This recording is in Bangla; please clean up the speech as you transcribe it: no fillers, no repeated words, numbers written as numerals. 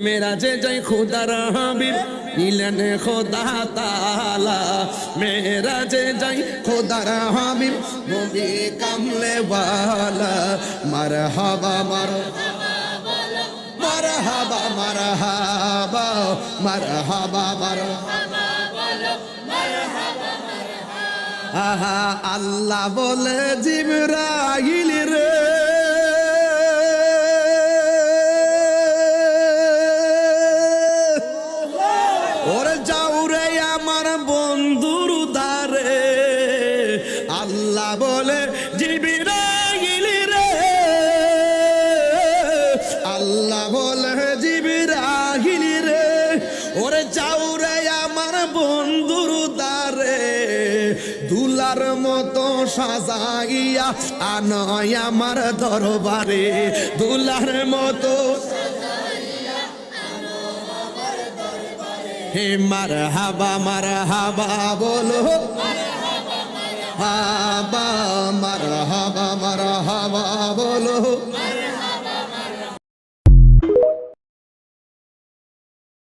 মেরাজে যাই খোদার হাবিব নিলেন খোদা তাআলা মেরাজে যাই খোদার হাবিব নবী কামলে ওয়ালা মারহাবা মারহাবা মারহাবা মারহাবা আহা আল্লাহ বলে জিবরাইল রে ওরে যাও রে আমার বন্ধুর দ্বারে আল্লাহ বলে জিবরাইল রে আল্লাহ বলে জিবরাইল রে ওরে যাও রে আমার বন্ধুর দ্বারে দুলার মতো সাজাইয়া আনয় আমার দরবারে দুলার মতো হে মারহাবা বলো মারহাবা মারহাবা বলো